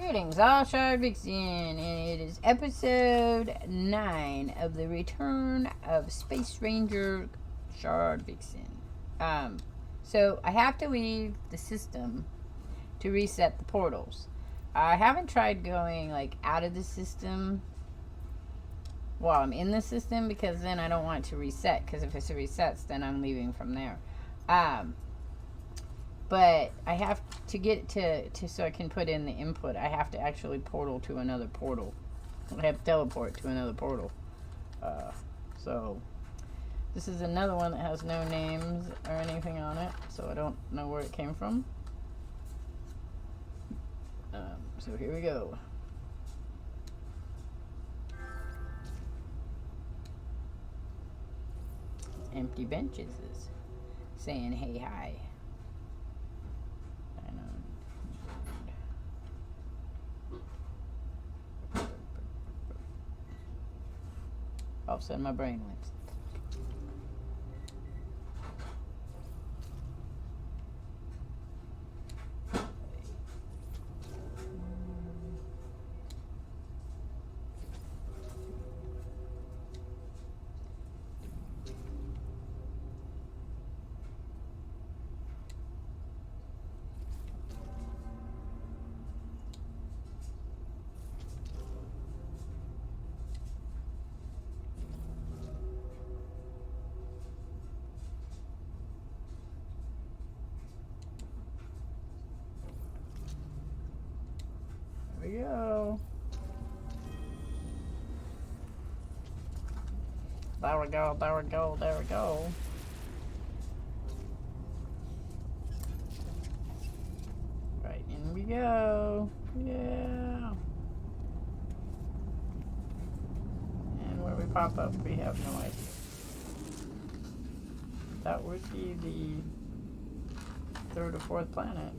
Greetings, all Shardvixen, and it is episode 9 of the return of Space Ranger Shardvixen. So I have to leave the system to reset the portals. I haven't tried going like out of the system while I'm in the system because then I don't want it to reset, because if it resets then I'm leaving from there. But I have to get to so I can put in the input. I have to actually portal to another portal. I have to teleport to another portal. So this is another one that has no names or anything on it, so I don't know where it came from. So here we go. Empty benches is saying hey hi. All of a sudden my brain went. There we go. There we go, there we go, there we go. Right, in we go. Yeah. And where we pop up, we have no idea. That would be the third or fourth planet.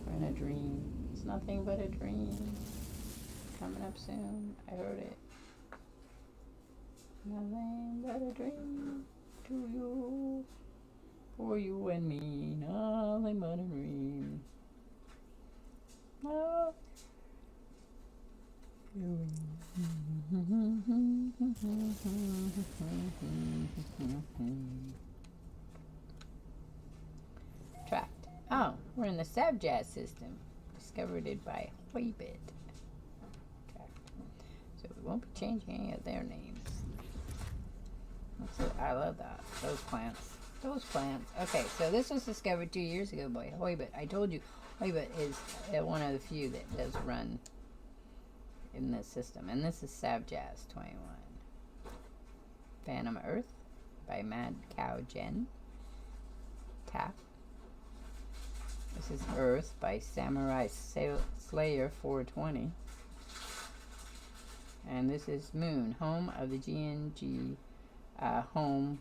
We're in a dream. It's nothing but a dream. Coming up soon. I heard it. Nothing but a dream to you. For you and me. Nothing but a dream. Oh. Tracked. Oh, we're in the Savjaz system. Discovered it by Hoybit. Tracked. So we won't be changing any of their names. That's it. I love that. Those plants. Those plants. Okay, so this was discovered 2 years ago by Hoybit. I told you, Hoybit is one of the few that does run in this system. And this is Savjaz 21. Phantom Earth by Mad Cow Jen. Tap. This is Earth by Samurai Slayer 420. And this is Moon, home of the GNG home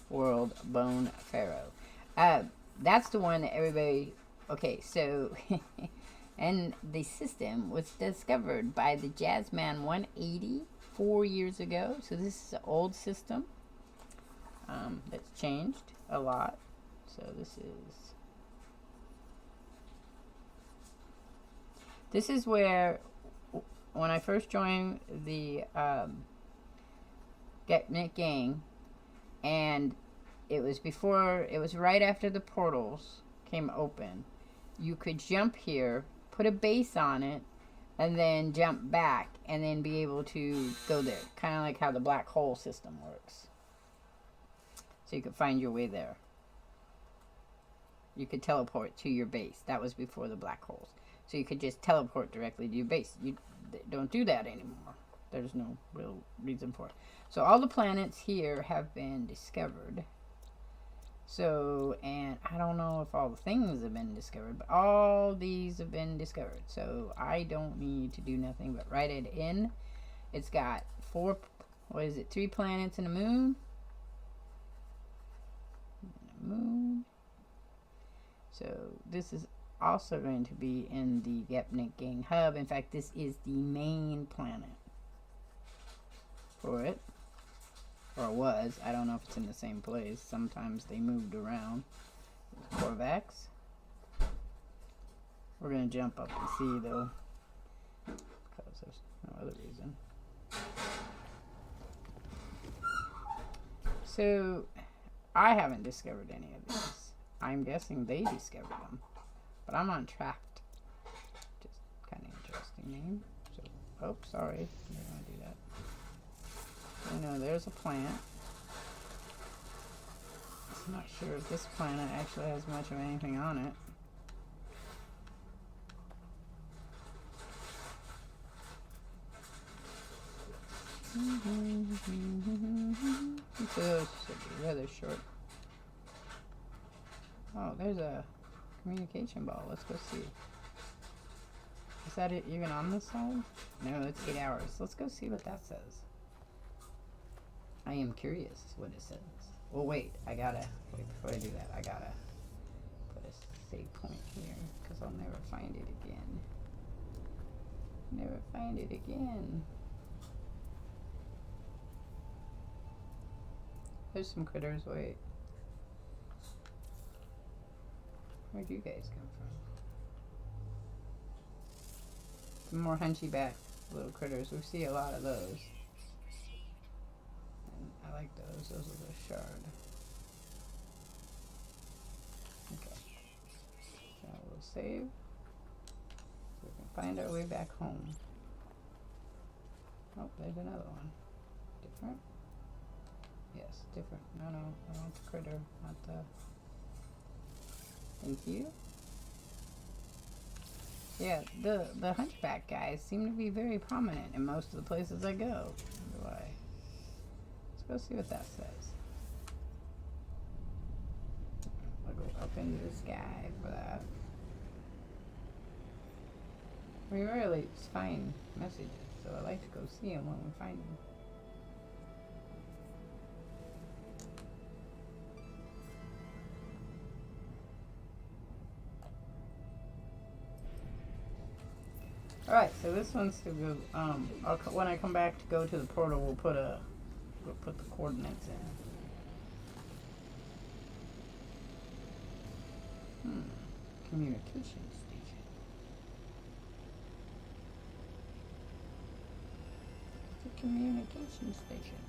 world Bone Pharaoh. That's the one that everybody... Okay, so... and the system was discovered by the Jazzman 180 4 years ago. So this is an old system that's changed a lot. So this is where, when I first joined the Getnik gang, and it was right after the portals came open. You could jump here, put a base on it, and then jump back, and then be able to go there. Kind of like how the black hole system works. So you could find your way there. You could teleport to your base. That was before the black holes. So you could just teleport directly to your base. You don't do that anymore. There's no real reason for it. So all the planets here have been discovered. So, and I don't know if all the things have been discovered, but all these have been discovered. So I don't need to do nothing but write it in. It's got 3 planets and a moon. So this is also going to be in the Gepnik Gang hub. In fact, this is the main planet for it. Or was. I don't know if it's in the same place. Sometimes they moved around. Corvax. We're going to jump up and see, though. Because there's no other reason. So, I haven't discovered any of these. I'm guessing they discovered them. But I'm on Trapped. Just kind of interesting name. So, oh, sorry. I didn't want to do that. I know there's a plant. I'm not sure if this planet actually has much of anything on it. This should be rather short. Oh, there's a communication ball. Let's go see. Is that it even on this side? No, it's 8 hours. Let's go see what that says. I am curious what it says. Well, wait, before I do that, I gotta put a save point here, because I'll never find it again. Never find it again. There's some critters, wait. Where'd you guys come from? Some more hunchback little critters. We see a lot of those. I like those. Those are the shard. Okay. So we'll save. So we can find our way back home. Oh, there's another one. Different? Yes, different. No, I want the critter, not the... Thank you. Yeah, the hunchback guys seem to be very prominent in most of the places I go. Let's go see what that says. I'll go up into the sky for that. We rarely find messages, so I like to go see them when we find them. Alright, so this one's to go, when I come back to go to the portal, we'll put the coordinates in. Communication station. It's a communication station.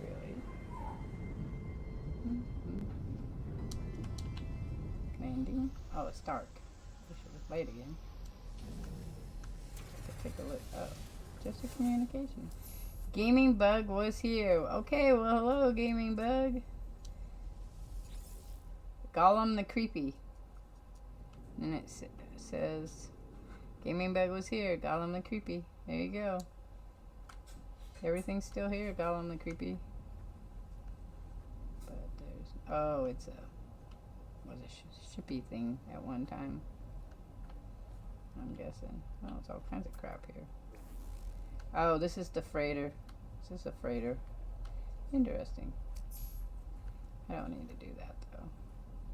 Really? Landing. Oh, it's dark. I should have played again. Take a look. Oh, just a communication. Gaming Bug was here. Okay, well, hello, Gaming Bug. Gollum the Creepy. And it says, Gaming Bug was here. Gollum the Creepy. There you go. Everything's still here, Gollum the Creepy. But there's... Oh, it's a... Was a shippy thing at one time. I'm guessing. Oh, it's all kinds of crap here. Oh, this is the freighter. This is a freighter. Interesting. I don't need to do that though.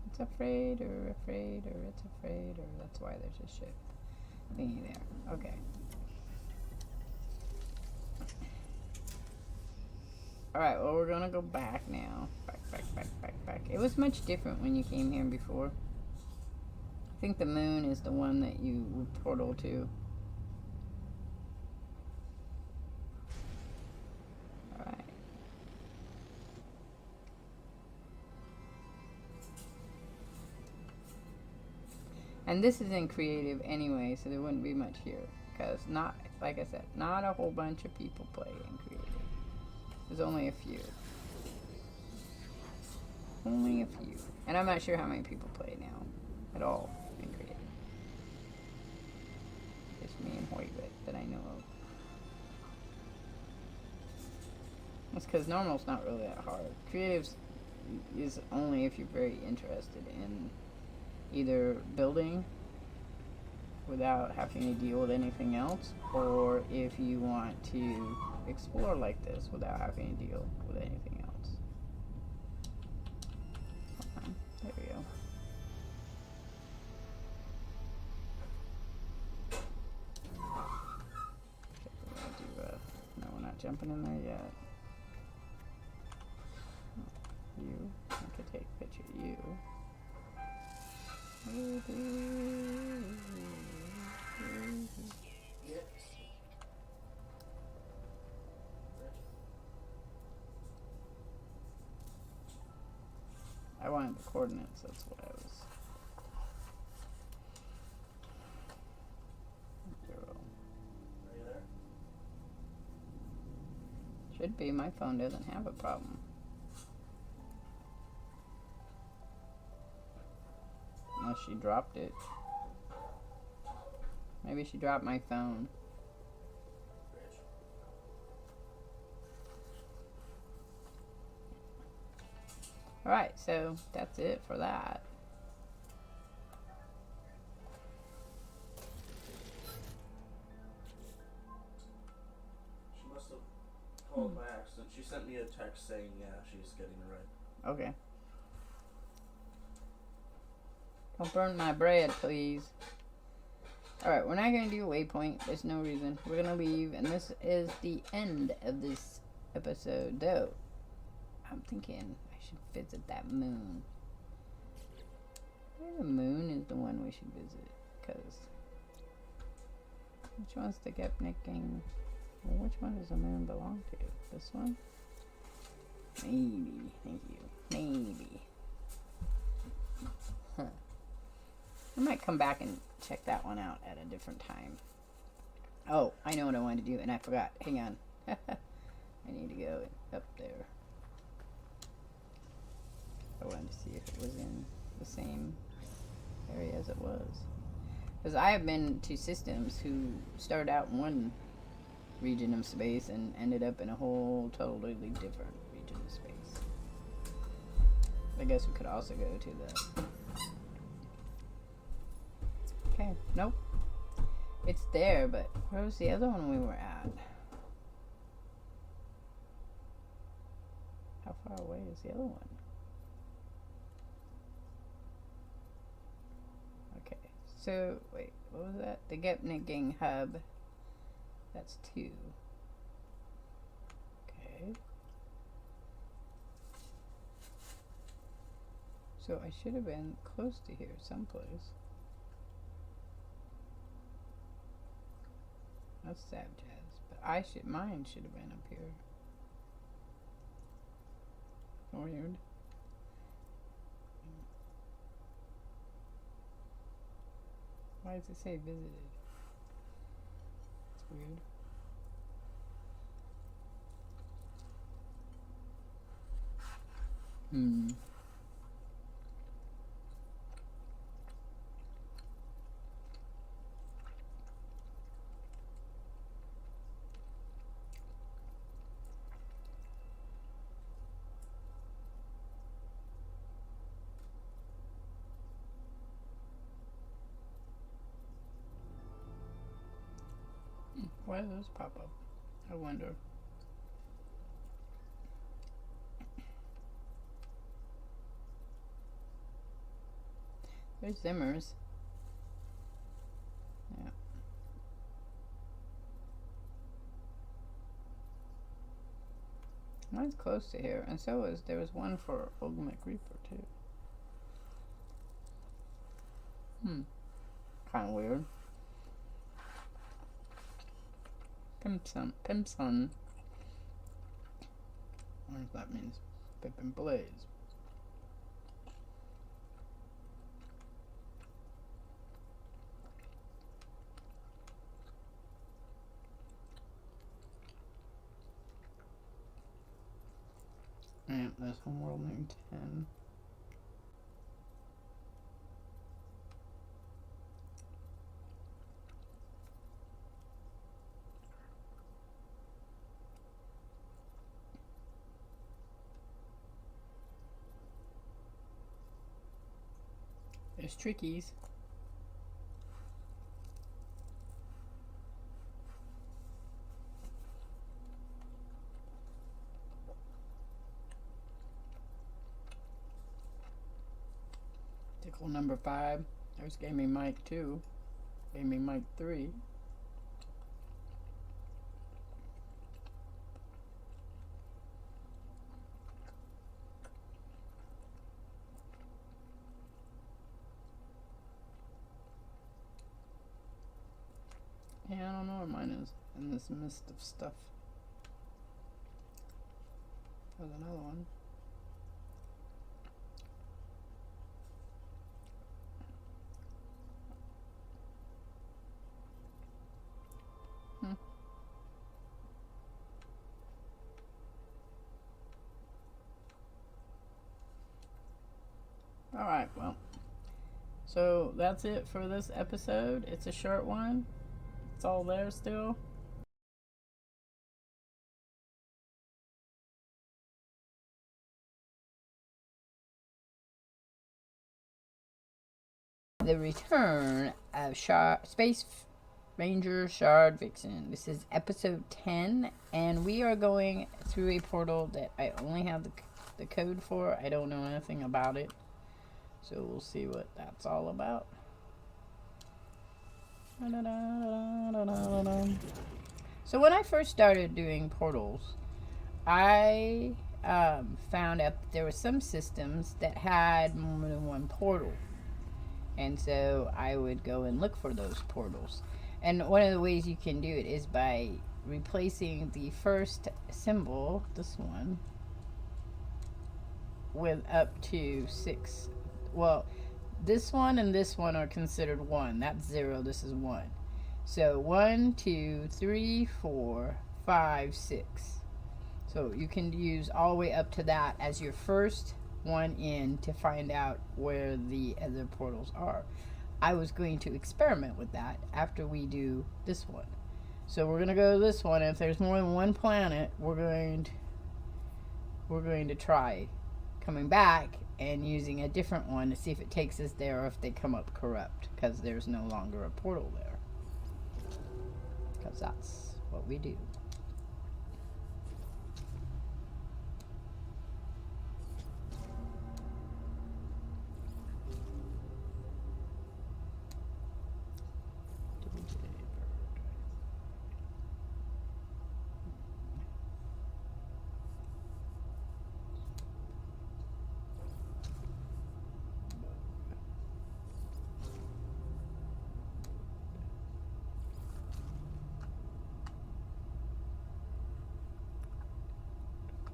It's a freighter, a freighter, it's a freighter. That's why there's a ship thingy there. Okay. Alright, well, we're gonna go back now. Back. It was much different when you came here before. I think the moon is the one that you would portal to. Alright. And this is in creative anyway, so there wouldn't be much here. Because not, like I said, not a whole bunch of people play in creative. There's only a few. Only a few. And I'm not sure how many people play now at all in creative. Just me and Hoyt that I know That's because normal's not really that hard. Creatives is only if you're very interested in either building without having to deal with anything else, or if you want to explore like this without having to deal with anything else. There we go. No, we're not jumping in there yet. You, I could take a picture of you. I wanted the coordinates, that's what I was. 0. Are you there? Should be, my phone doesn't have a problem. Unless she dropped it. Maybe she dropped my phone. Alright, so that's it for that. She must have called by accident. She sent me a text saying, yeah, she's getting it right. Okay. Don't burn my bread, please. Alright, we're not going to do a waypoint. There's no reason. We're going to leave, and this is the end of this episode, though. I'm thinking I should visit that moon. Maybe the moon is the one we should visit, because... Which one's the Gepnicking? Well, which one does the moon belong to? This one? Maybe. Thank you. Maybe. Huh. I might come back and check that one out at a different time. Oh, I know what I wanted to do, and I forgot. Hang on. I need to go up there. I wanted to see if it was in the same area as it was. Because I have been to systems who started out in one region of space and ended up in a whole totally different region of space. I guess we could also go to the... Okay, nope. It's there, but where was the other one we were at? How far away is the other one? Okay, so, wait, what was that? The Gepnicking hub. That's 2. Okay. So I should have been close to here someplace. That's sad jazz, but mine should have been up here. Weird. Why does it say visited? It's weird. Why do those pop up? I wonder. There's Zimmers. Yeah. Mine's close to here, and so is there was one for Ultimate Reaper too. Kind of weird. Pimpson. I wonder if that means Pip and Blaze. Yeah, that's Homeworld name 10. There's trickies. Tickle number 5. There's Gaming Mic 2. Gaming Mic 3. Yeah, I don't know where mine is in this mist of stuff. There's another one. Alright, well. So that's it for this episode. It's a short one. It's all there still. The return of Space Ranger Shardvixen. This is episode 10, and we are going through a portal that I only have the code for. I don't know anything about it. So we'll see what that's all about. So when I first started doing portals, I found out that there were some systems that had more than one portal. And so I would go and look for those portals. And one of the ways you can do it is by replacing the first symbol, this one, with up to 6. Well, this one and this one are considered 1. That's 0. This is 1. So 1, 2, 3, 4, 5, 6. So you can use all the way up to that as your first one in to find out where the other portals are. I was going to experiment with that after we do this one. So we're going to go to this one. If there's more than one planet, we're going to try coming back and using a different one to see if it takes us there or if they come up corrupt, because there's no longer a portal there. Because that's what we do.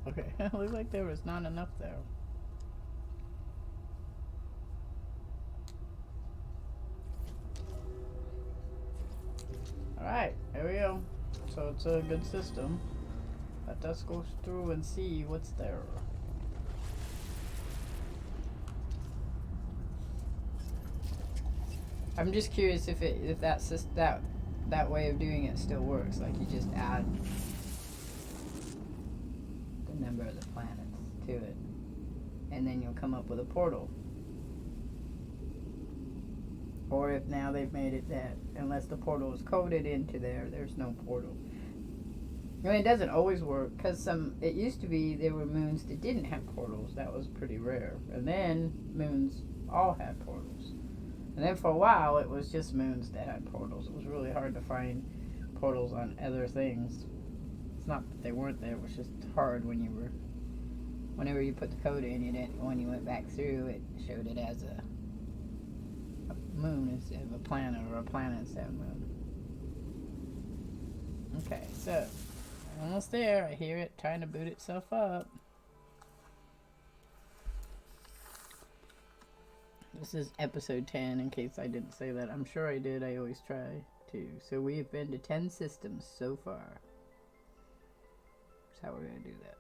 Okay, it looks like there was not enough there. Alright, there we go. So it's a good system. Let us go through and see what's there. I'm just curious if that way of doing it still works. Like you just add the number of the planets to it, and then you'll come up with a portal. Or if now they've made it that unless the portal is coded into there, there's no portal. I mean, it doesn't always work, because it used to be there were moons that didn't have portals. That was pretty rare. And then moons all had portals. And then for a while, it was just moons that had portals. It was really hard to find portals on other things. It's not that they weren't there. It was just hard whenever you put the code in, when you went back through, it showed it as a moon instead of a planet, or a planet instead of a moon. Okay, so almost there. I hear it trying to boot itself up. This is episode 10, in case I didn't say that. I'm sure I did. I always try to. So we have been to 10 systems so far. That's how we're going to do that.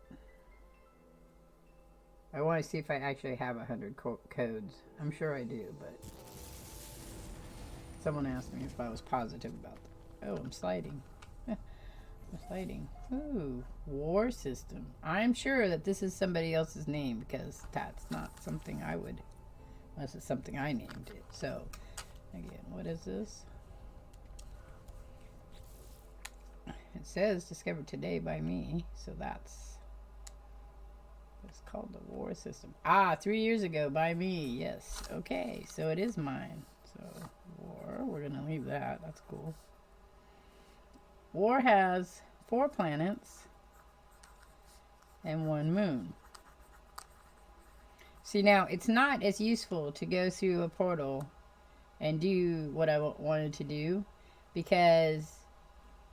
I want to see if I actually have 100 codes. I'm sure I do, but someone asked me if I was positive about that. Oh, I'm sliding. I'm sliding. Ooh, war system. I'm sure that this is somebody else's name, because that's not something I would Unless it's something I named it. So, again, what is this? It says discovered today by me. So that's... It's called the war system. Ah, 3 years ago by me. Yes. Okay, so it is mine. So, war. We're going to leave that. That's cool. War has 4 planets and 1 moon. See, now, it's not as useful to go through a portal and do what I wanted to do, because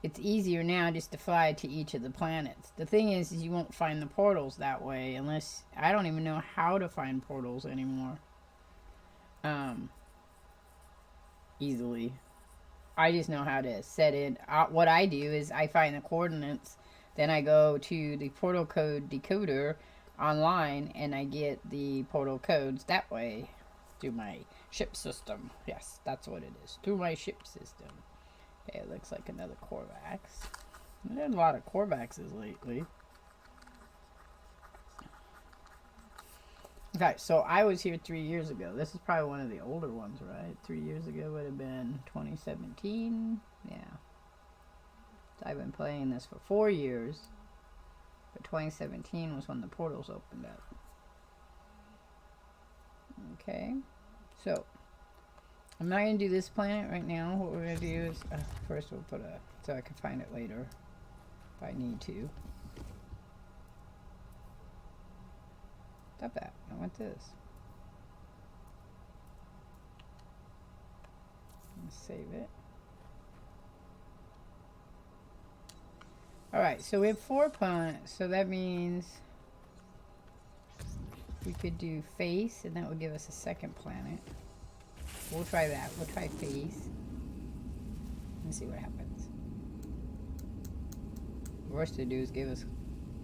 it's easier now just to fly to each of the planets. The thing is you won't find the portals that way unless... I don't even know how to find portals anymore. Easily. I just know how to set it. What I do is I find the coordinates, then I go to the portal code decoder online, and I get the portal codes that way through my ship system. Yes, that's what it is. Through my ship system. Okay, it looks like another Corvax. There's a lot of Corvaxes lately. Okay, so I was here 3 years ago. This is probably one of the older ones, right? 3 years ago would have been 2017. Yeah. So I've been playing this for 4 years. But 2017 was when the portals opened up. Okay. So, I'm not going to do this planet right now. What we're going to do is... first we'll put a... so I can find it later. If I need to. Stop that. I want this. Save it. Alright, so we have 4 planets. So that means we could do face, and that would give us a second planet. We'll try that. We'll try face. And see what happens. The worst to do is give us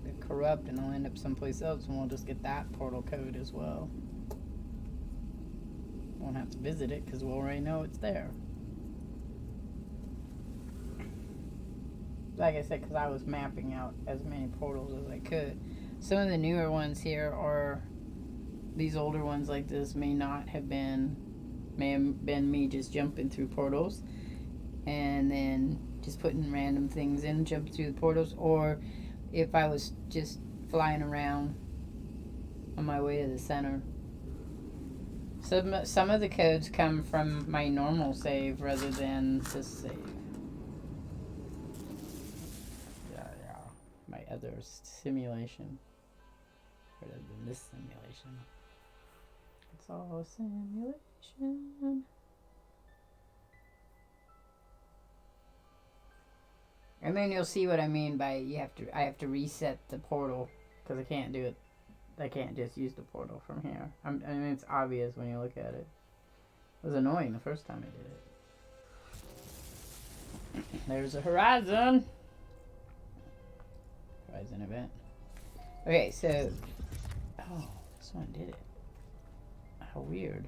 the corrupt, and I'll end up someplace else, and we'll just get that portal code as well. Won't have to visit it because we'll already know it's there. Like I said, because I was mapping out as many portals as I could. Some of the newer ones here, or these older ones like this, may have been me just jumping through portals and then just putting random things in, jump through the portals, or if I was just flying around on my way to the center. Some of the codes come from my normal save rather than this save. Yeah. My other simulation. Rather than this simulation. It's all a simulation. And then you'll see what I mean by I have to reset the portal, because I can't do it. I can't just use the portal from here. I mean, it's obvious when you look at it. It was annoying the first time I did it. There's a horizon. Horizon event. Okay, so... oh, this one did it. How weird.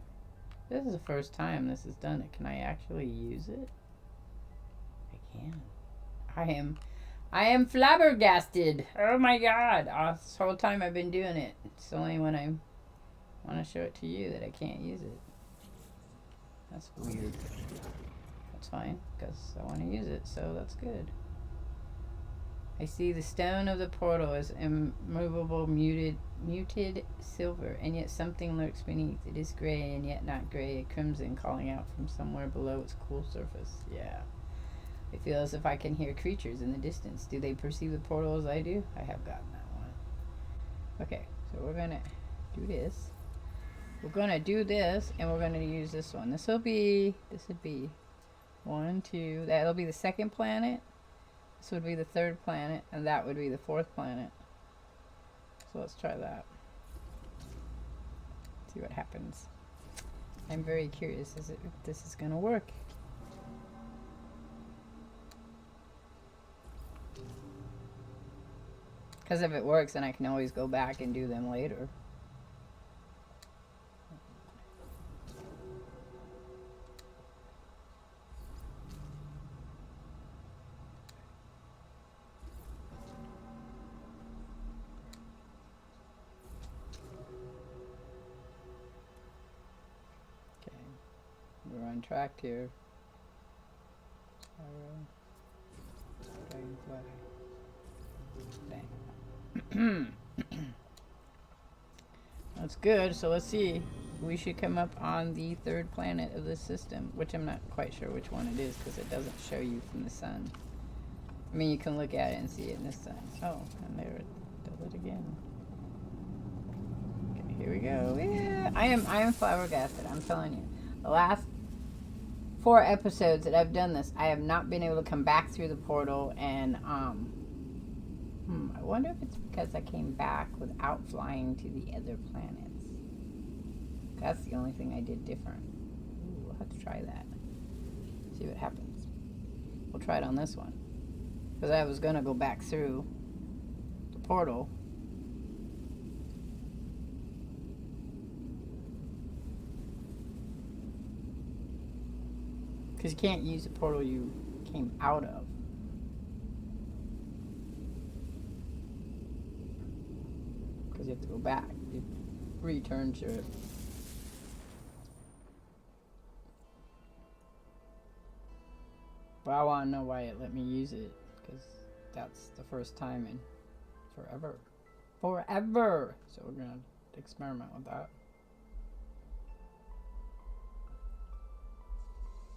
This is the first time this has done it. Can I actually use it? I can. I am flabbergasted. Oh my god. This whole time I've been doing it. It's only when I want to show it to you that I can't use it. That's weird. That's fine, because I want to use it, so that's good. I see the stone of the portal is immovable, muted silver, and yet something lurks beneath. It is gray, and yet not gray, a crimson calling out from somewhere below its cool surface. Yeah. I feel as if I can hear creatures in the distance. Do they perceive the portal as I do? I have gotten that one. Okay, so we're going to do this. We're going to do this, and we're going to use this one. This would be 1, 2. That'll be the second planet. This would be the third planet, and that would be the fourth planet. So let's try that. See what happens. I'm very curious if this is going to work. Because if it works, then I can always go back and do them later. contract here. Dragonfly. Dang. That's good. So let's see. We should come up on the third planet of this system, which I'm not quite sure which one it is because it doesn't show you from the sun. I mean, you can look at it and see it in the sun. Oh, and there it does it again. Okay, here we go. Yeah, I am flabbergasted. I'm telling you, the last 4 episodes that I've done this, I have not been able to come back through the portal, and I wonder if it's because I came back without flying to the other planets. That's the only thing I did different. Ooh, we'll have to try that. See what happens. We'll try it on this one. Because I was going to go back through the portal. Because you can't use the portal you came out of. Because you have to go back. You return to it. But I want to know why it let me use it. Because that's the first time in forever. Forever! So we're going to experiment with that.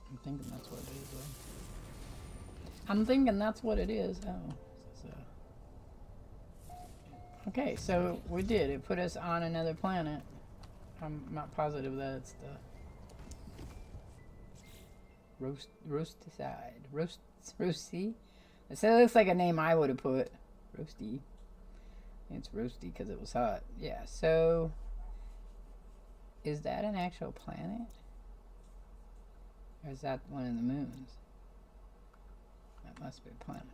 I'm thinking that's what it is, though. I'm thinking that's what it is. Oh. Okay, so we did. It put us on another planet. I'm not positive that it's the Roasty. It looks like a name I would have put. Roasty. It's roasty because it was hot. Yeah, so is that an actual planet? Or is that one of the moons? That must be a planet.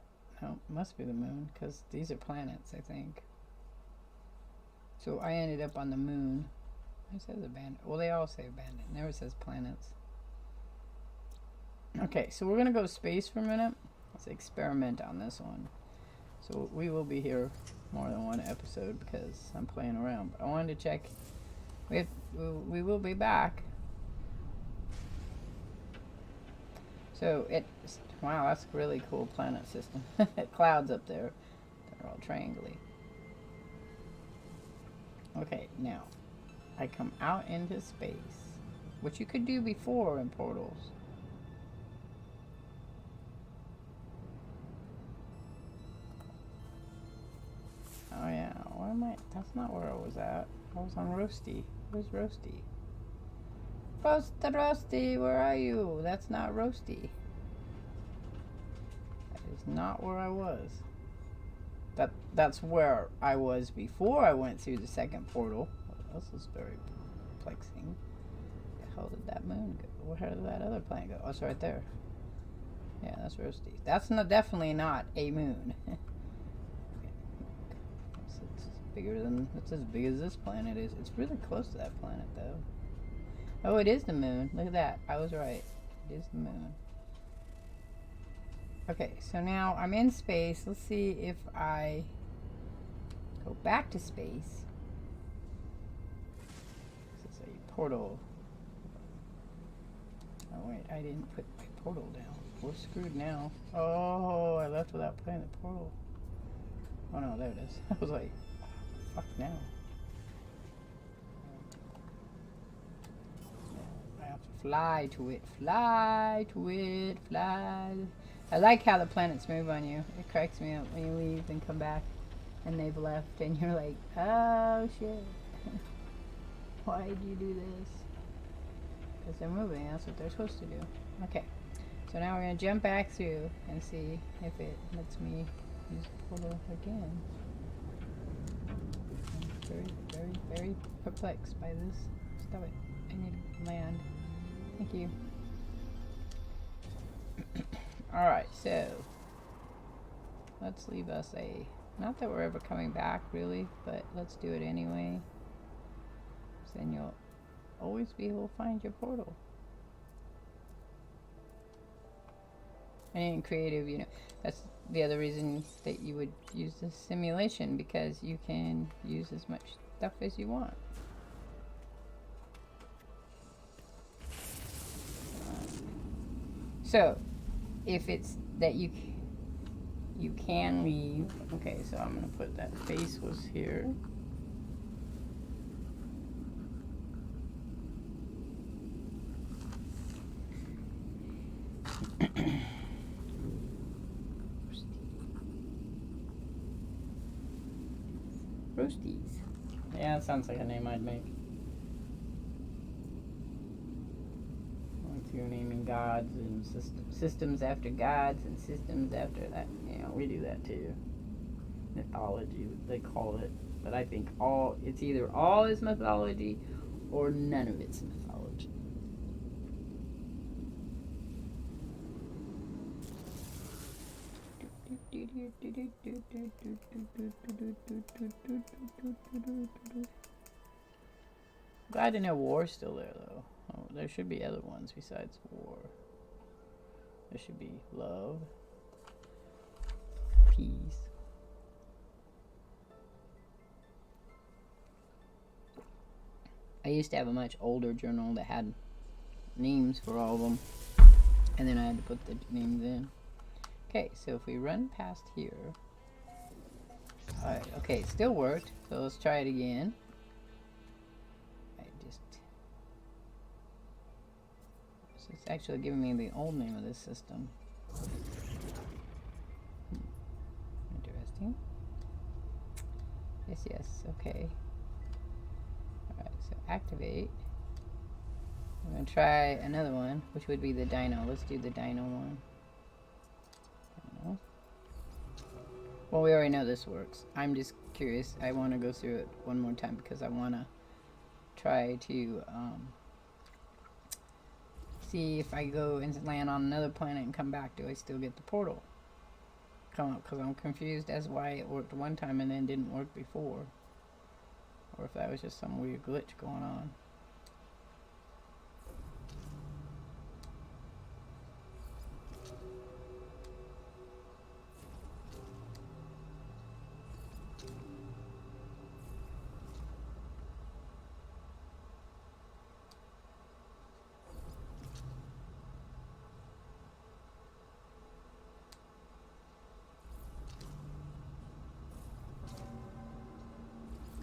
No, it must be the moon because these are planets, I think. So I ended up on the moon. It says abandoned. Well, they all say abandoned. It never says planets. Okay, so we're going to go to space for a minute. Let's experiment on this one. So we will be here more than one episode because I'm playing around. But I wanted to check. We will be back. So wow, that's a really cool planet system. Clouds up there. They're all triangly. Okay, now I come out into space, which you could do before in portals. Oh yeah, where am I? That's not where I was at. I was on Roasty. Where's Roasty? Roasty, where are you? That's not Roasty. That is not where I was. That's where I was before I went through the second portal. Oh, this is very perplexing. Where the hell did that moon go? Where did that other planet go? Oh, it's right there. Yeah, that's Roasty. That's definitely not a moon. It's bigger than. It's as big as this planet is. It's really close to that planet, though. Oh, it is the moon. Look at that. I was right. It is the moon. Okay, so now I'm in space. Let's see if I go back to space. This is a portal. Oh, wait. I didn't put my portal down. We're screwed now. Oh, I left without putting the portal. Oh, no. There it is. I was like, fuck now. I have to fly to it. Fly to it. Fly. I like how the planets move on you. It cracks me up when you leave and come back and they've left and you're like, oh shit. Why did you do this? Because they're moving. That's what they're supposed to do. Okay. So now we're going to jump back through and see if it lets me use the portal again. I'm very, very, very perplexed by this. Stop it. I need to land. Thank you. Alright, so let's leave us a, not that we're ever coming back really, but let's do it anyway. So then you'll always be able to find your portal. And in creative, you know, that's the other reason that you would use this simulation, because you can use as much stuff as you want. So, if it's that you can leave. Okay, so I'm gonna put that face was here. Roasties. Yeah, that sounds like a name I'd make. Once you're naming gods and systems after gods and systems after that. You know, we do that too. Mythology, they call it. But I think it's either all is mythology or none of it's mythology. Glad to know war's still there though. Oh, there should be other ones besides war. There should be love, peace. I used to have a much older journal that had names for all of them, and then I had to put the names in. Okay, so if we run past here, alright, okay, it still worked, so let's try it again. So it's actually giving me the old name of this system. Interesting. Yes, okay. Alright, so activate. I'm going to try another one, which would be the dino. Let's do the dino one. Dino. Well, we already know this works. I'm just curious. I want to go through it one more time because I want to try to see if I go and land on another planet and come back, do I still get the portal? Come up, because I'm confused as why it worked one time and then didn't work before. Or if that was just some weird glitch going on.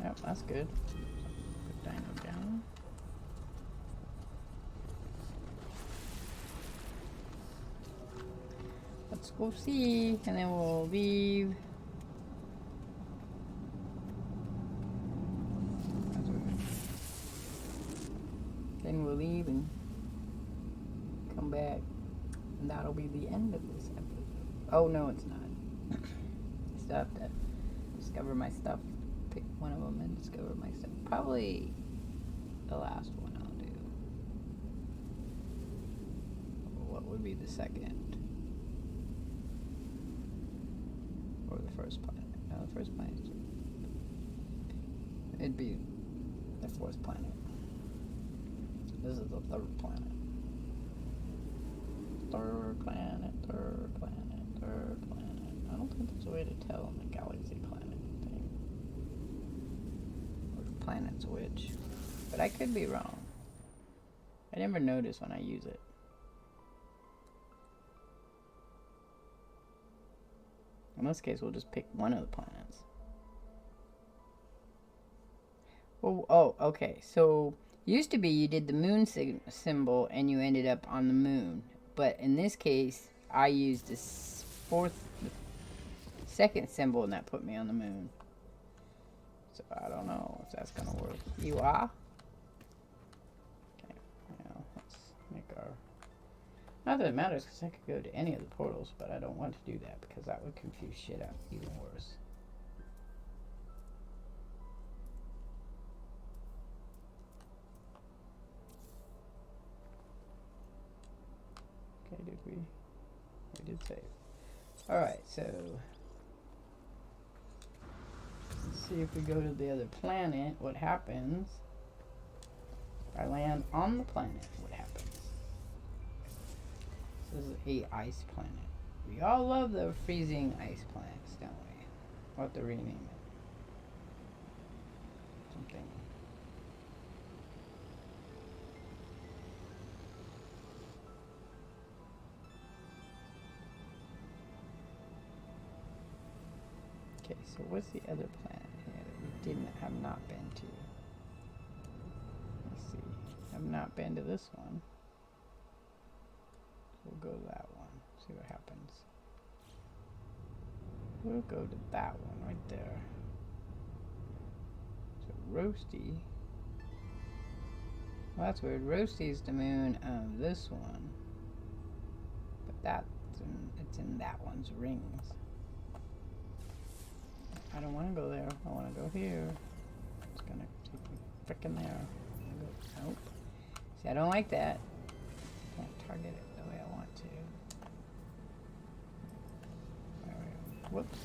Yep, that's good. Put dino down. Let's go see, and then we'll leave. Then we'll leave and come back, and that'll be the end of this episode. Oh no, it's not. I still have to discover my stuff. Pick one of them and discover my stuff. Probably the last one I'll do. What would be the second? Or the first planet? No, the first planet. It'd be the fourth planet. This is the third planet. Third planet, third planet, third planet. I don't think there's a way to tell on the galaxy planet thing. Which planet's which. But I could be wrong. I never notice when I use it. In this case, we'll just pick one of the planets. Oh, okay. So, used to be you did the moon symbol and you ended up on the moon. But in this case, I used the second symbol and that put me on the moon. So, I don't know if that's going to work. You are? Okay. Now, let's make our... Not that it matters because I could go to any of the portals, but I don't want to do that because that would confuse shit out even worse. Okay, we did save. Alright, so let's see if we go to the other planet, what happens. If I land on the planet, what happens? This is a ice planet. We all love the freezing ice planets, don't we? We'll have to rename it. Something. So what's the other planet here that we have not been to? Let's see. I've not been to this one. We'll go to that one. See what happens. We'll go to that one right there. So Roasty. Well, that's weird. Roasty is the moon of this one. But it's in that one's rings. I don't want to go there. I want to go here. It's gonna take me frickin' there. Nope. See, I don't like that. Can't target it the way I want to. There we go. Whoops.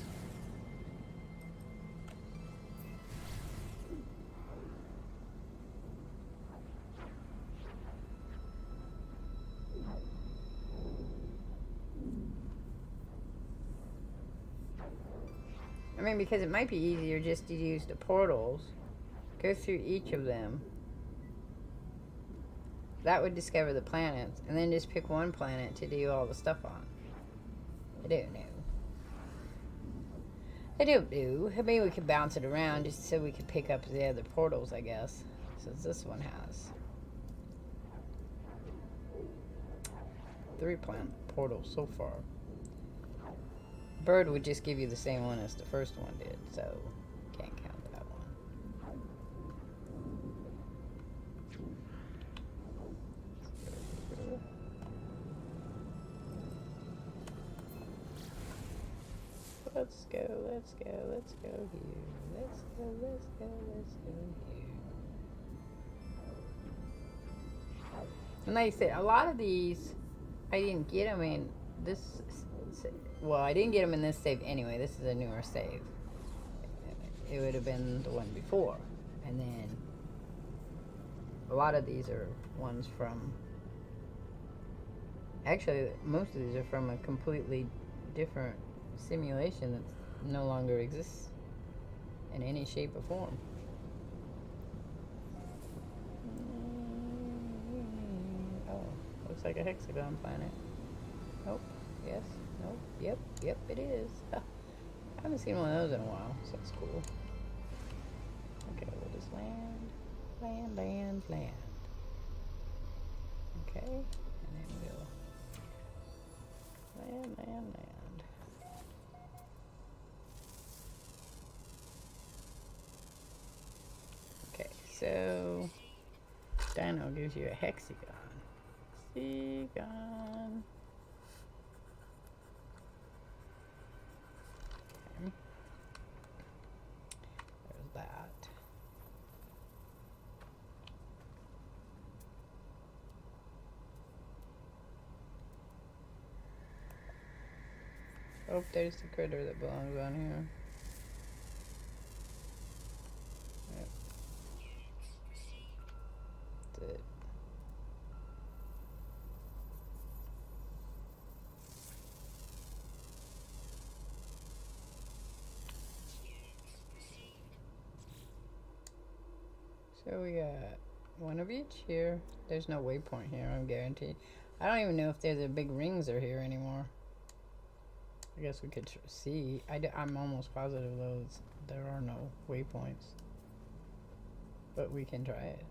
I mean, because it might be easier just to use the portals, go through each of them. That would discover the planets, and then just pick one planet to do all the stuff on. I don't know. I don't know. Maybe we could bounce it around just so we could pick up the other portals, I guess. Since this one has 3 planet portals so far. Bird would just give you the same one as the first one did, so can't count that one. Let's go here. Let's go here. And like I said, a lot of these, I didn't get them in this. Well, I didn't get them in this save anyway. This is a newer save. It would have been the one before. And then a lot of these are ones from... Actually, most of these are from a completely different simulation that no longer exists in any shape or form. Oh, looks like a hexagon planet. Nope. Yes. Nope. Yep, it is. I haven't seen one of those in a while, so that's cool. Okay, we'll just land. Okay, and then we'll land. Okay, so Dino gives you a hexagon. Hexagon. There's that. Oh, there's the critter that belongs on here. Yep. That's it. So we got one of each here. There's no waypoint here, I'm guaranteed. I don't even know if the big rings are here anymore. I guess we could see. I'm almost positive those there are no waypoints. But we can try it.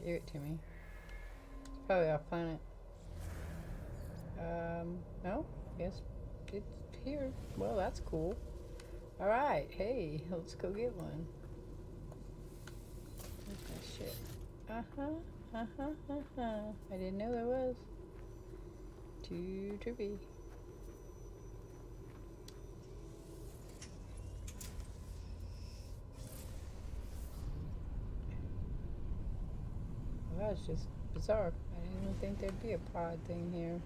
Gave it to me. It's probably off planet. No? Yes, it's here. Well, that's cool. Alright, hey, let's go get one. Where's that shit? I didn't know there was. Too trippy. That's just bizarre. I didn't even think there'd be a pod thing here.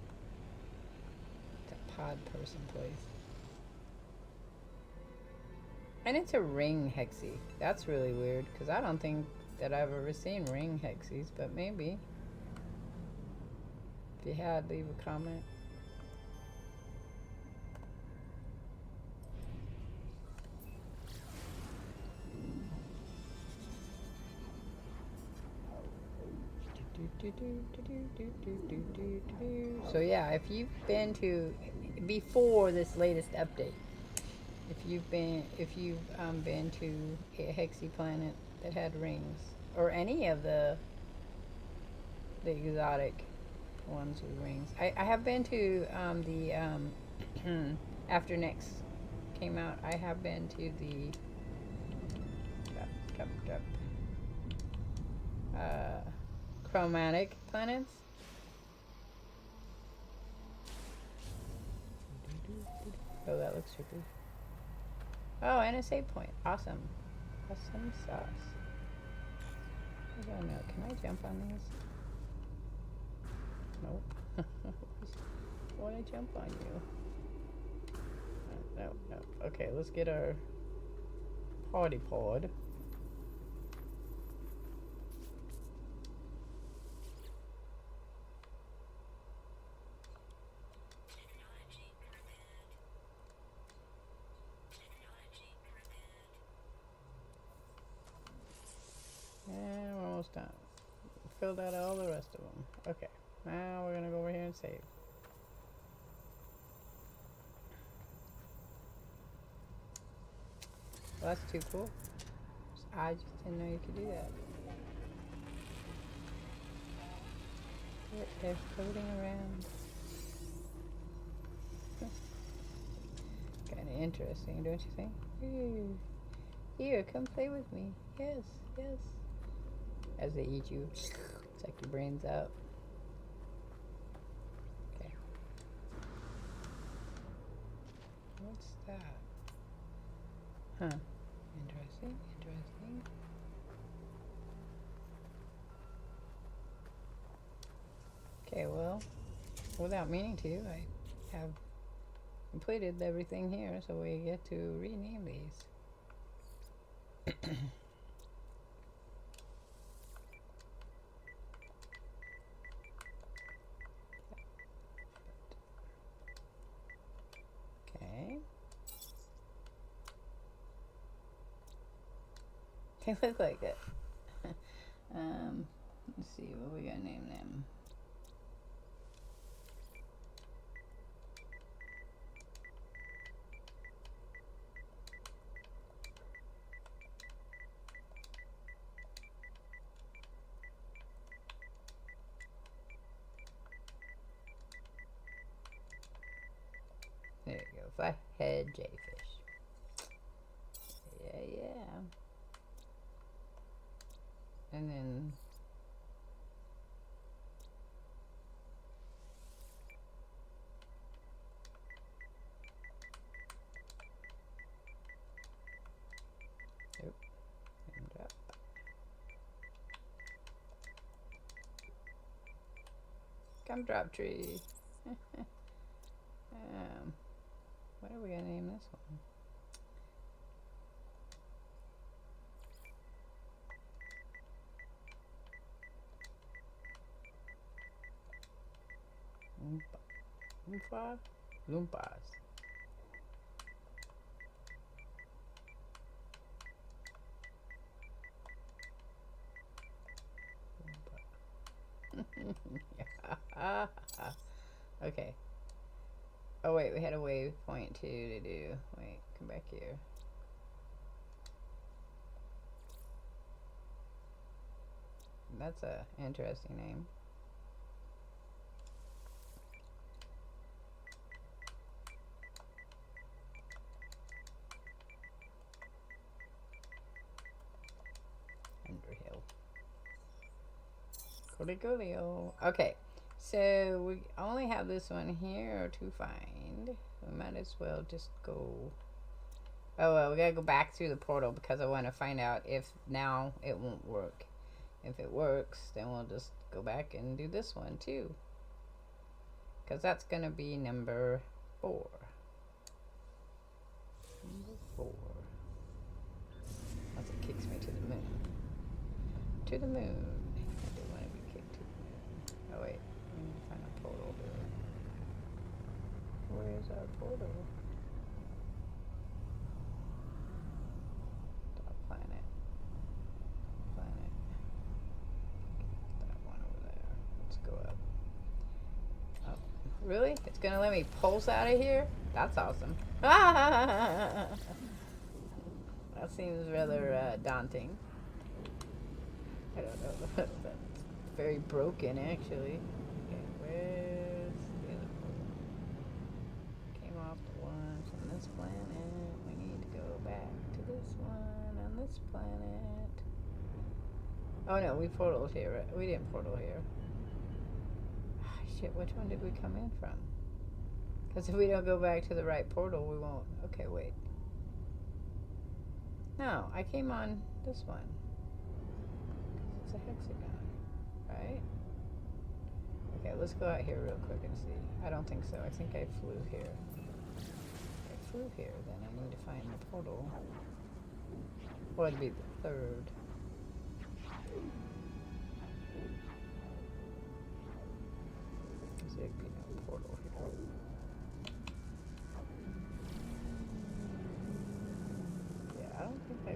It's a pod person place. And it's a ring hexie. That's really weird, because I don't think that I've ever seen ring hexies, but maybe. If you had, leave a comment. So yeah, if you've been to before this latest update, if you've been to a hexy planet that had rings, or any of the exotic ones with rings, I have been to the after next came out. I have been to the chromatic planets. Oh, that looks trippy. Oh, and a save point. Awesome. Awesome sauce. I don't know. Can I jump on these? Nope. Why would I jump on you? No, no. Okay, let's get our party pod. And we're almost done. Filled out all the rest of them. Okay, now we're gonna go over here and save. Well, that's too cool. I just didn't know you could do that. They're floating around. Kind of interesting, don't you think? Ooh. Here, come play with me. Yes, yes. As they eat you, suck your brains out. Okay. What's that? Huh. Interesting, interesting. Okay, well, without meaning to, I have completed everything here, so we get to rename these. Okay. They look like it. Let's see what we gotta name them. There you go, flathead jayfish. Yeah, yeah. And then and up. Gumdrop tree. What are we gonna name this one? Loompa? Loompas. Okay. Oh wait, we had a waypoint too to do. Wait, come back here. That's a interesting name. Underhill. Coolio. Okay, so we only have this one here to find. We might as well just go. Oh well, we gotta go back through the portal because I want to find out if now it won't work. If it works, then we'll just go back and do this one too. Because that's gonna be number 4. Number 4. Once it kicks me to the moon. To the moon. I don't want to be kicked to the moon. Oh wait, let me find a portal there. Where's our portal? Planet. That one over there. Really? It's gonna let me pulse out of here? That's awesome. That seems rather daunting. I don't know. That's very broken, actually. Okay, where's the other portal? Came off the one from this planet. We need to go back to this one on this planet. Oh no, we portaled here, right? We didn't portal here. Shit, which one did we come in from? Because if we don't go back to the right portal, we won't. Okay, wait. No, I came on this one. It's a hexagon, right? Okay, let's go out here real quick and see. I don't think so. I think I flew here. If I flew here, then I need to find the portal. Well, it'd be the third. There'd be no portal here. Yeah, I don't think I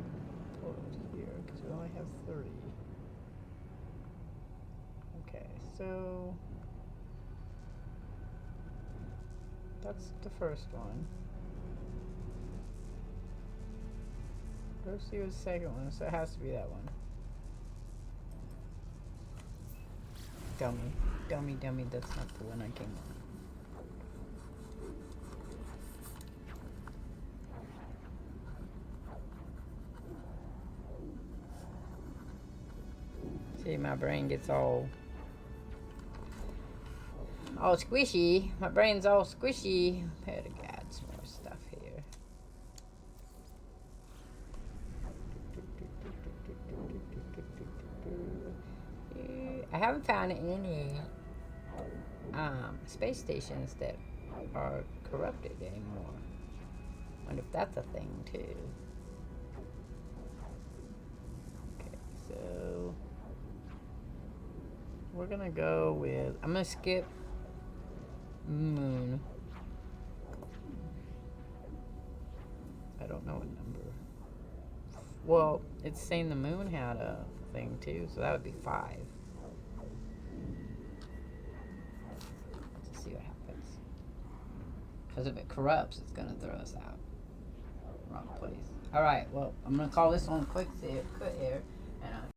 portaled here because we only have 30. Okay, so that's the first one. Let's see the second one, so it has to be that one. Dummy, dummy, dummy, that's not the one I came on. See, my brain gets all squishy. My brain's all squishy. Better add some more stuff here. I haven't found any space stations that are corrupted anymore. Wonder if that's a thing too. Okay, so we're gonna go with, I'm gonna skip moon. I don't know what number. Well, it's saying the moon had a thing too, so that would be 5. Let's see what happens. Because if it corrupts, it's gonna throw us out. Wrong place. Alright, well, I'm gonna call this one quick here, and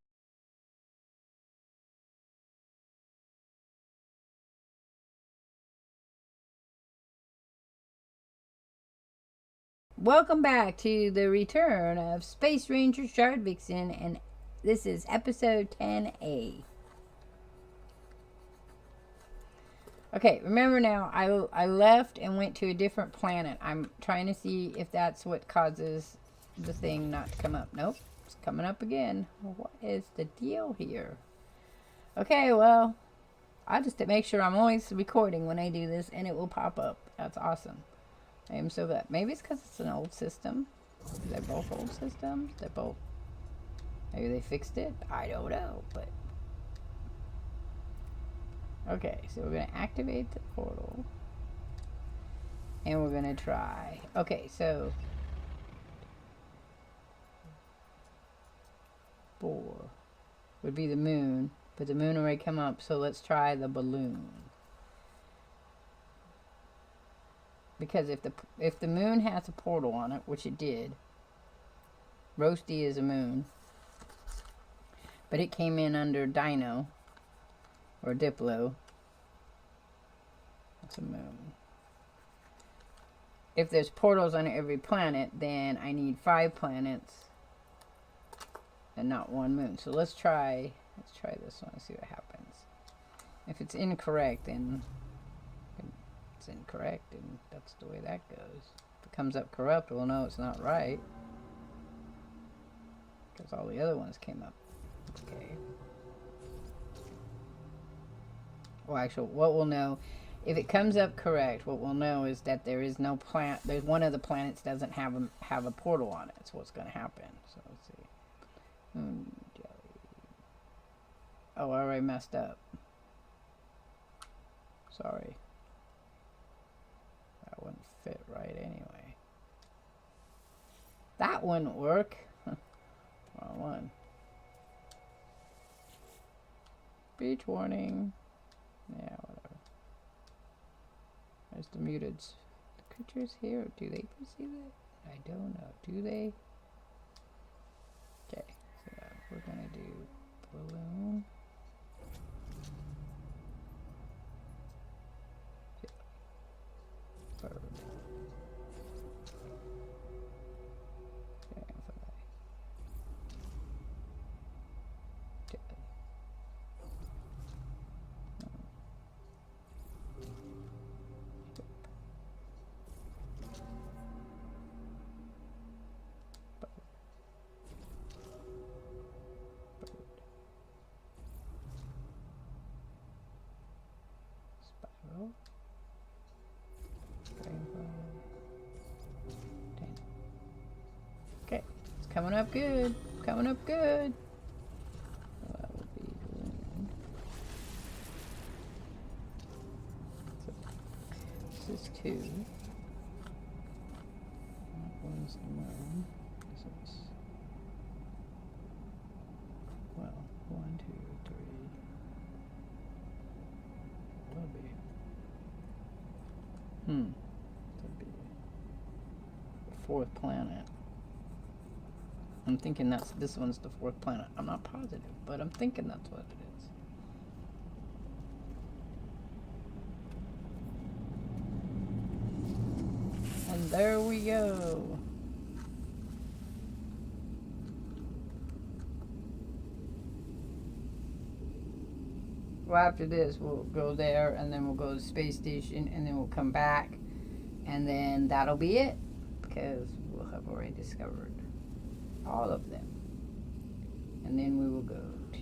welcome back to the return of Space Ranger Shardvixen, and this is episode 10A. Okay, remember now, I left and went to a different planet. I'm trying to see if that's what causes the thing not to come up. Nope, it's coming up again. What is the deal here? Okay, well, I'll just make sure I'm always recording when I do this, and it will pop up. That's awesome. I am so glad. Maybe it's because it's an old system. They're both old systems. They're both. Maybe they fixed it. I don't know, but. Okay, so we're going to activate the portal. And we're going to try. Okay, so. 4 would be the moon. But the moon already come up, so let's try the balloon. Because if the moon has a portal on it, which it did. Roasty is a moon. But it came in under Dino. Or Diplo. That's a moon. If there's portals on every planet, then I need 5 planets. And not 1 moon. So let's try this one and see what happens. If it's incorrect, then it's incorrect, and that's the way that goes. If it comes up corrupt, we'll know it's not right. Because all the other ones came up. Okay. Well, actually, what we'll know, if it comes up correct, what we'll know is that there is no planet. There's one of the planets doesn't have a portal on it. That's what's going to happen. So let's see. Jelly. Oh, I already messed up. Sorry. That wouldn't fit right anyway. That wouldn't work. Wrong one. Beach warning. Yeah, whatever. There's the muted creatures here. Do they perceive it? I don't know. Do they? Okay, so we're gonna do balloon. Bird. Okay, it's coming up good. Coming up good. So that will be balloon. So this is 2. That one's the moon. This is, well, 1, 2, 3. Will be. That'd be the 4th planet. I'm thinking this one's the 4th planet. I'm not positive, but I'm thinking that's what it is. And there we go. Well, after this, we'll go there, and then we'll go to the space station, and then we'll come back, and then that'll be it, because we'll have already discovered all of them. And then we will go to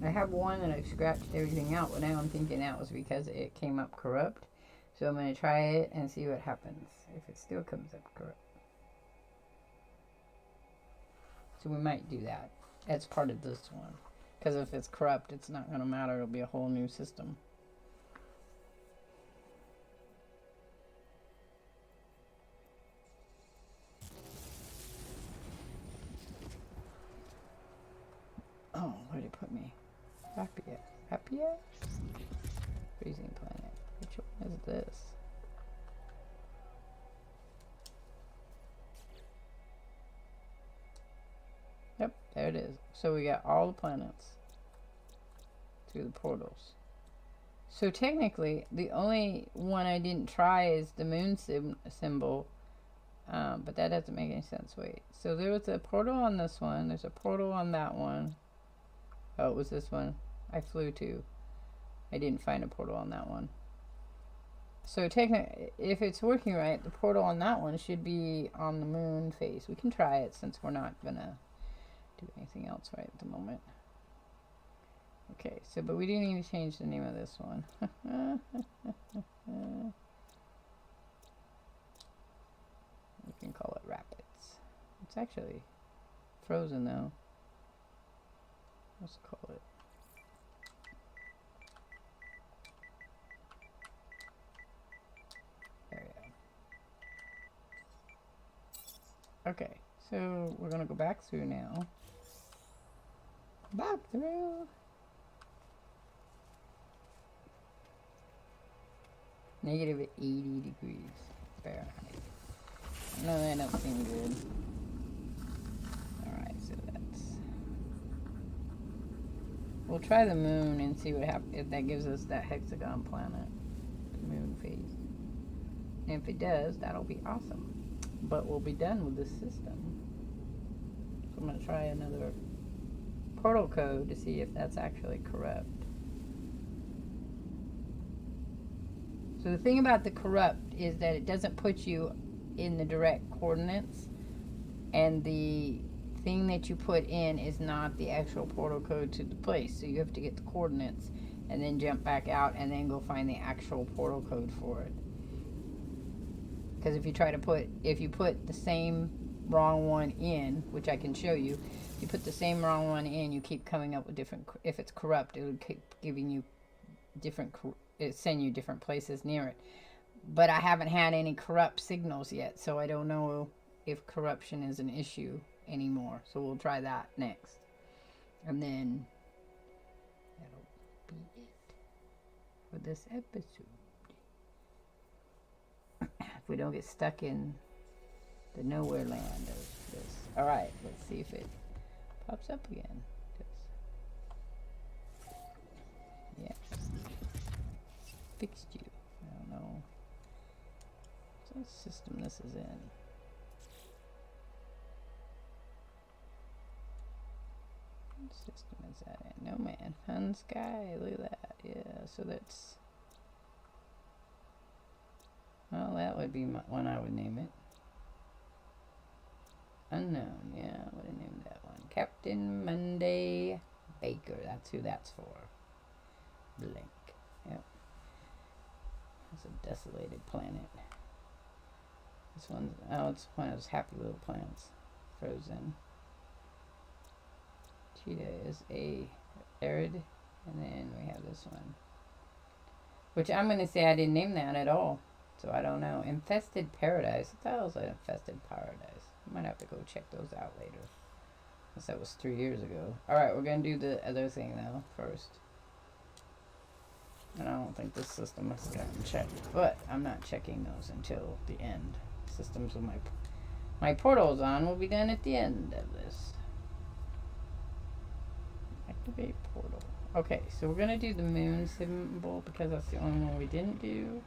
I have one that I scratched everything out, but now I'm thinking that was because it came up corrupt. So I'm going to try it and see what happens if it still comes up corrupt. So we might do that as part of this one. Because if it's corrupt, it's not going to matter. It'll be a whole new system. Oh, where did it put me? Rapia. Rapia? Freezing planet. Which one is this? Yep, there it is. So we got all the planets through the portals. So technically, the only one I didn't try is the moon symbol. But that doesn't make any sense. Wait. So there was a portal on this one. There's a portal on that one. Oh, it was this one I flew to. I didn't find a portal on that one. So technically, if it's working right, the portal on that one should be on the moon face. We can try it since we're not gonna do anything else right at the moment. Okay, so but we do need to change the name of this one. We can call it Rapids. It's actually frozen though. Let's call it. There we go. Okay, so we're gonna go back through now. Back through. Negative 80 degrees Fahrenheit. No, that don't seem good. Alright, so that's... We'll try the moon and see what happens, if that gives us that hexagon planet. The moon phase. And if it does, that'll be awesome. But we'll be done with this system. So I'm going to try another portal code to see if that's actually corrupt. So the thing about the corrupt is that it doesn't put you in the direct coordinates, and the thing that you put in is not the actual portal code to the place. So you have to get the coordinates and then jump back out and then go find the actual portal code for it. Because if you try to put, if you put the same wrong one in, which I can show you. You put the same wrong one in, you keep coming up with different. If it's corrupt, it would keep giving you different. It send you different places near it. But I haven't had any corrupt signals yet, so I don't know if corruption is an issue anymore. So we'll try that next, and then that'll be it for this episode. If we don't get stuck in the nowhere land of this. Alright, let's see if it pops up again. Yeah. Fixed you. I don't know. What system this is in. What system is that in? No man. Fun sky. Look at that. Yeah, so that's... Well, that would be one I would name it. Unknown, yeah, I would have named that one. Captain Monday Baker, that's who that's for. Blink, yep. It's a desolated planet. This one's, oh, it's one of those happy little planets. Frozen. Cheetah is a arid, and then we have this one. Which I'm going to say I didn't name that at all. So I don't know. Infested Paradise. What the hell is an Infested Paradise? I might have to go check those out later. Unless that was 3 years ago. Alright, we're going to do the other thing though first. And I don't think this system has gotten checked. But I'm not checking those until the end. Systems with my portals on will be done at the end of this. Activate portal. Okay, so we're going to do the moon symbol because that's the only one we didn't do.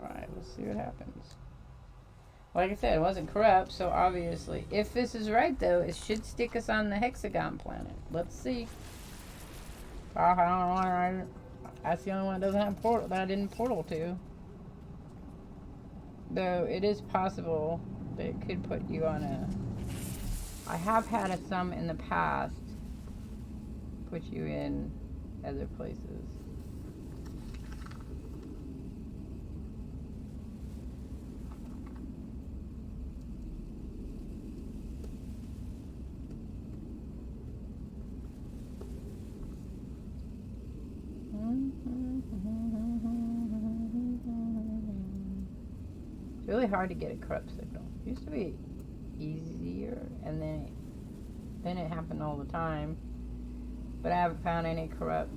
Alright, let's see what happens. Like I said, it wasn't corrupt, so obviously, if this is right though, it should stick us on the hexagon planet. Let's see. I don't know. That's the only one that doesn't have portal that I didn't portal to. Though it is possible that it could put you on a. I have had some in the past put you in other places. It's really hard to get a corrupt signal. It used to be easier, and then it happened all the time. But I haven't found any corrupt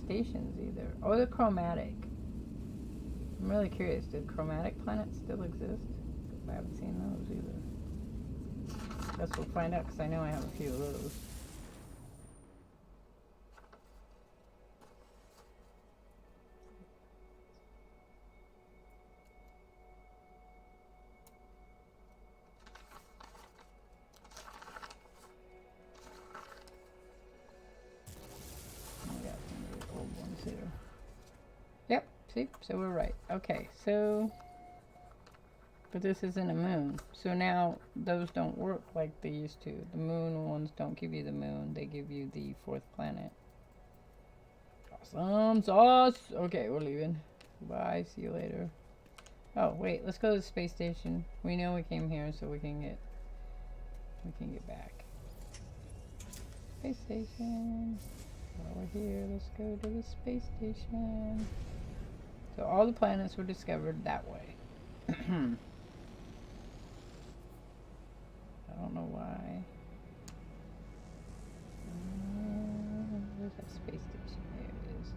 stations either. Or the chromatic. I'm really curious. Do chromatic planets still exist? I haven't seen those either. Guess we'll find out because I know I have a few of those. Yep, see? So we're right. Okay, so... But this isn't a moon. So now those don't work like they used to. The moon ones don't give you the moon. They give you the fourth planet. Awesome sauce! Okay, we're leaving. Bye, see you later. Oh, wait, let's go to the space station. We know we came here so we can get back. Space station. While we're here, let's go to the space station. So all the planets were discovered that way. I don't know why. Where's that space station? There it is.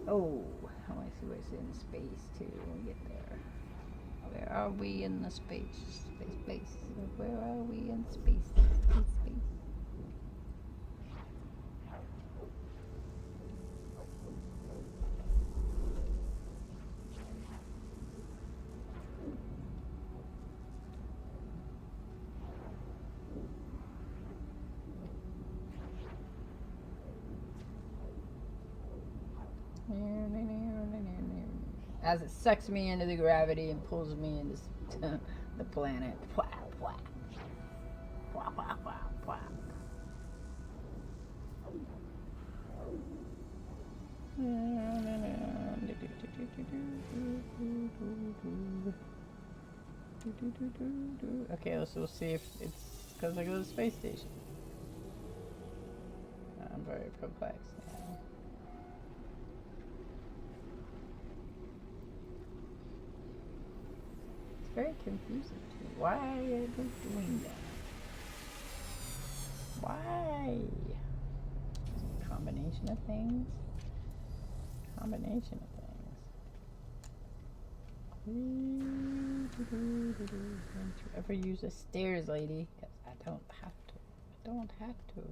Oh, I want to see what's in space too when we get there. Where are we in the space? Space. Where are we in space? Space. As it sucks me into the gravity and pulls me into the planet. Okay, we'll see if it's because I go to the space station. I'm very perplexed now. It's very confusing to me. Why are they doing that? Why? Combination of things? Combination of things. Don't you ever use the stairs, lady? Because I don't have to. I don't have to.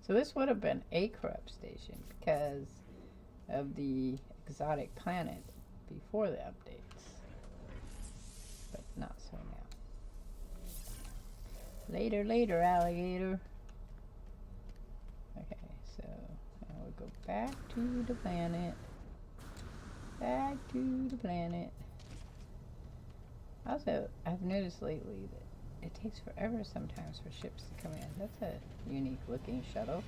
So this would have been a corrupt station because of the exotic planet before the updates. But not so now. Later, alligator. Okay, so now we'll go back to the planet. Back to the planet. Also, I've noticed lately that it takes forever sometimes for ships to come in. That's a unique looking shuttle.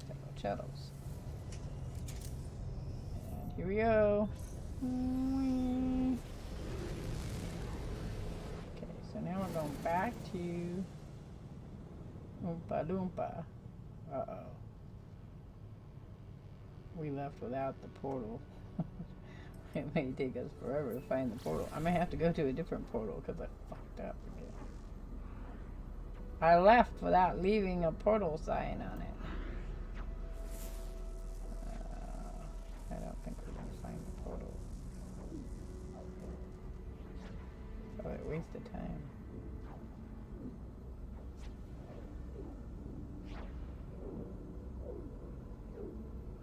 Several shuttles. And here we go. Okay, so now we're going back to Oompa Loompa. Uh-oh. We left without the portal. It may take us forever to find the portal. I may have to go to a different portal because I fucked up again. I left without leaving a portal sign on it. I don't think we're going to find the portal. Oh, it wasted time.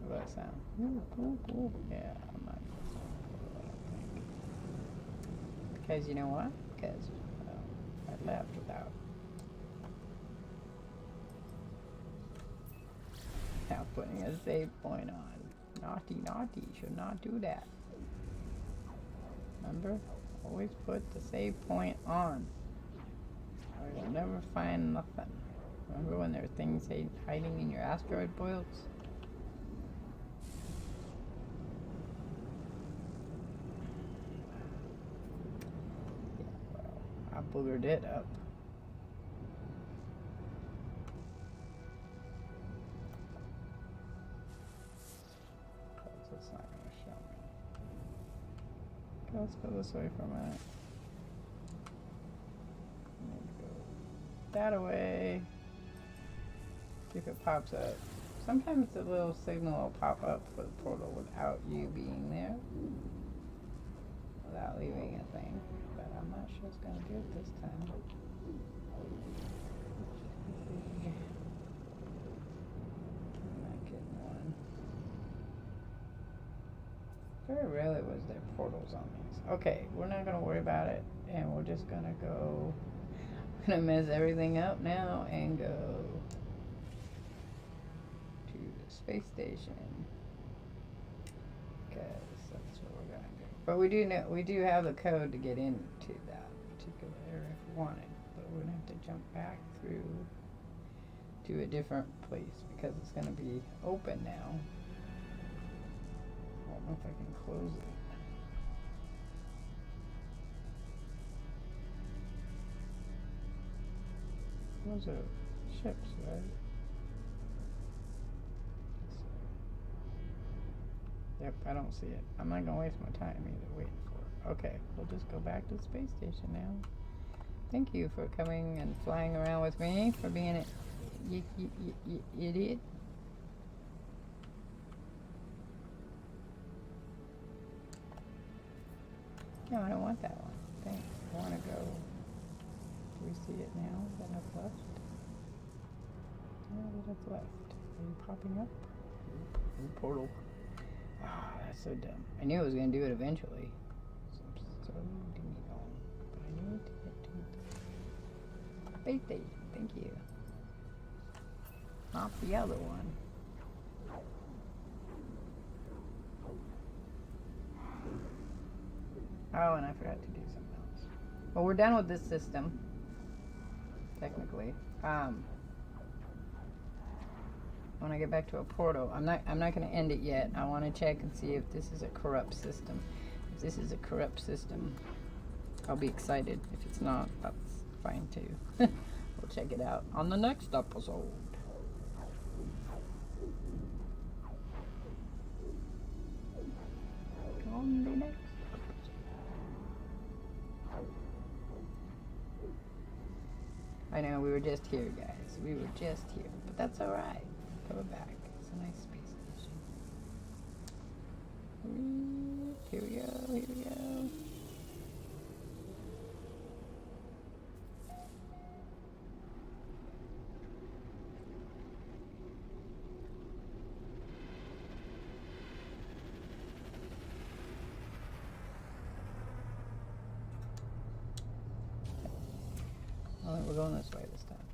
What does that sound? Yeah, I'm not going to find the portal, I don't think. Because you know what? Because I left without. Now putting a save point on. Naughty, should not do that. Remember? Always put the save point on. Or you'll never find nothing. Remember when there are things hiding in your asteroid boils? Yeah, well, I boogered it up. It's not going to show me. Okay, let's go this way for a minute. Go that away. See if it pops up. Sometimes the little signal will pop up for the portal without you being there. Without leaving a thing. But I'm not sure it's going to do it this time. Very rarely was there portals on these. Okay, we're not going to worry about it. And we're just going to go. I'm going to mess everything up now and go to the space station. Because that's what we're going to do. But we do have the code to get into that particular area if we wanted. But we're going to have to jump back through to a different place because it's going to be open now. I don't know if I can close it. Those are ships, right? Yep, I don't see it. I'm not gonna waste my time either waiting for it. Okay, we'll just go back to the space station now. Thank you for coming and flying around with me, for being an idiot. No, I don't want that one. Thanks. I want to go. Do we see it now that I've left? Now that I've left. Are you popping up? New portal. Ah, that's so dumb. I knew I was going to do it eventually. So I'm so ding dong. But I need to get to the space station. Thank you. not the other one. Oh, and I forgot to do something else. Well, we're done with this system, technically. I want to get back to a portal. I'm not going to end it yet. I want to check and see if this is a corrupt system. If this is a corrupt system, I'll be excited. If it's not, that's fine too. We'll check it out on the next episode. On the next. I know, we were just here, guys. We were just here. But that's alright. Coming back. It's a nice space station. Here we go, here we go. Oh, we're going this way this time.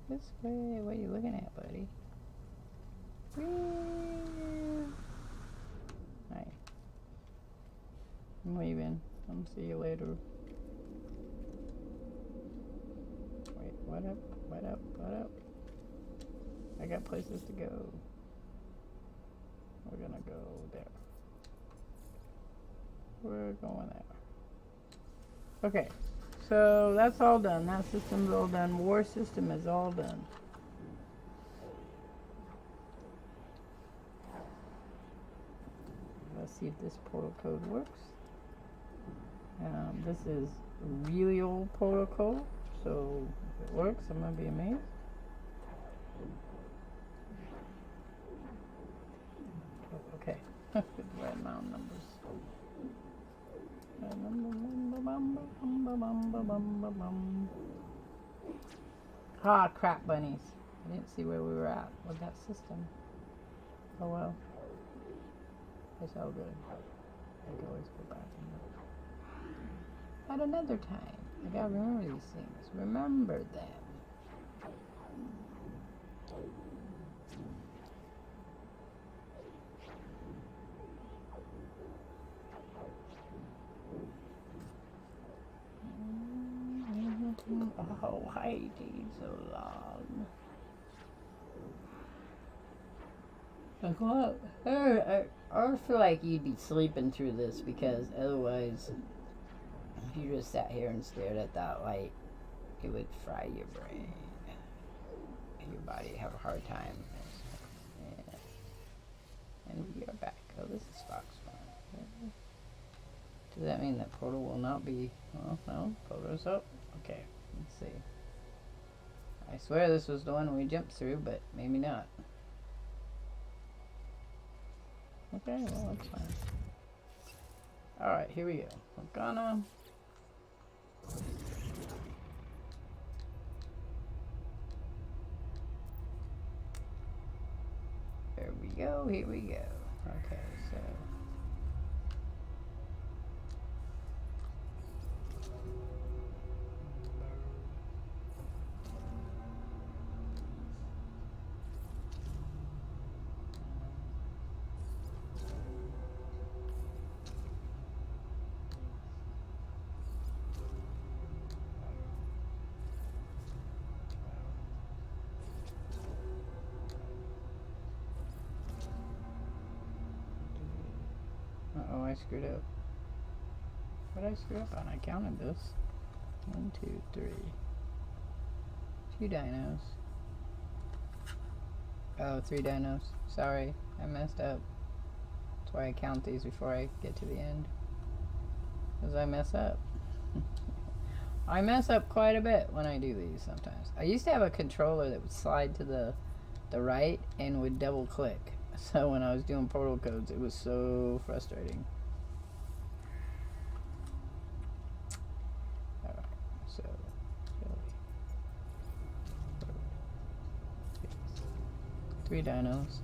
This way. What are you looking at, buddy? Hi. I'm leaving. I'll see you later. Wait, what up? What up? What up? I got places to go. We're gonna go there. We're going there. Okay. So that's all done. That system's all done. War system is all done. Let's see if this portal code works. This is a really old portal code, so if it works, I'm gonna be amazed. Oh, okay, good red mountain numbers. Ah, crap bunnies. I didn't see where we were at with that system. Oh well. It's all good. I can always go back and look. At another time. I gotta remember these things. Remember them. Oh, why take so long? Like what? I feel like you'd be sleeping through this because otherwise, if you just sat here and stared at that light, it would fry your brain. And your body would have a hard time. Yeah. And we are back. Oh, this is Fox Farm. Does that mean that portal will not be? Oh, no. Portal's up. Okay. Let's see. I swear this was the one we jumped through, but maybe not. Okay, well, that's fine. Alright, here we go. We're gonna... There we go, here we go. Okay, so... Uh-oh, I screwed up. What did I screw up on? I counted this. 1, 2, 3. 2 dinos. Oh, 3 dinos. Sorry, I messed up. That's why I count these before I get to the end. Because I mess up. I mess up quite a bit when I do these sometimes. I used to have a controller that would slide to the right and would double click. So when I was doing portal codes, it was so frustrating. Alright, so... 3 dinos.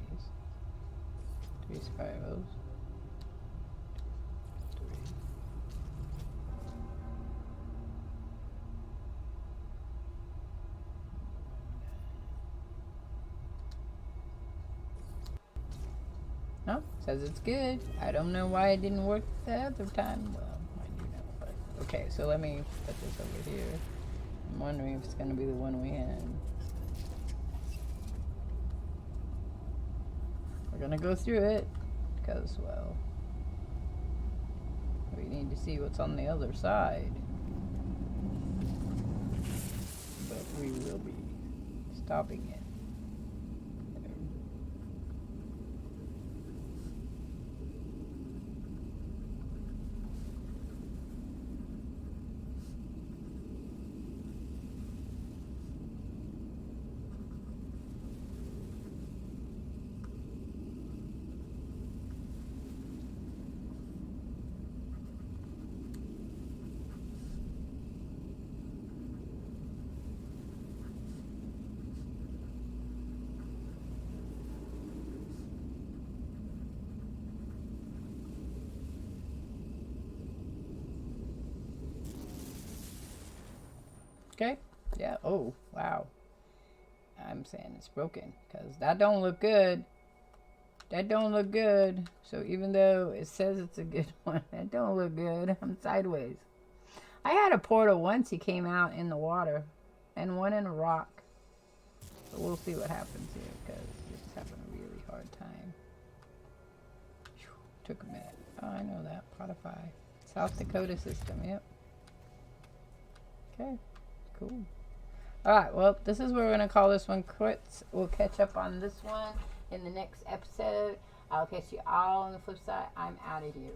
These 3 spirals. 3. Says it's good. I don't know why it didn't work the other time. Well, I do know, but okay. So let me put this over here. I'm wondering if it's going to be the one we had. We're going to go through it because, well, we need to see what's on the other side. But we will be stopping it. Okay. Yeah. Oh, wow. I'm saying it's broken because that don't look good. That don't look good. So even though it says it's a good one, that don't look good. I'm sideways. I had a portal once. He came out in the water, and one in a rock. So we'll see what happens here because this is having a really hard time. Whew, took a minute. Oh, I know that. Spotify. South Dakota system. Yep. Okay. Cool. Alright, well, this is where we're going to call this one quits. We'll catch up on this one in the next episode. I'll catch you all on the flip side. I'm out of here.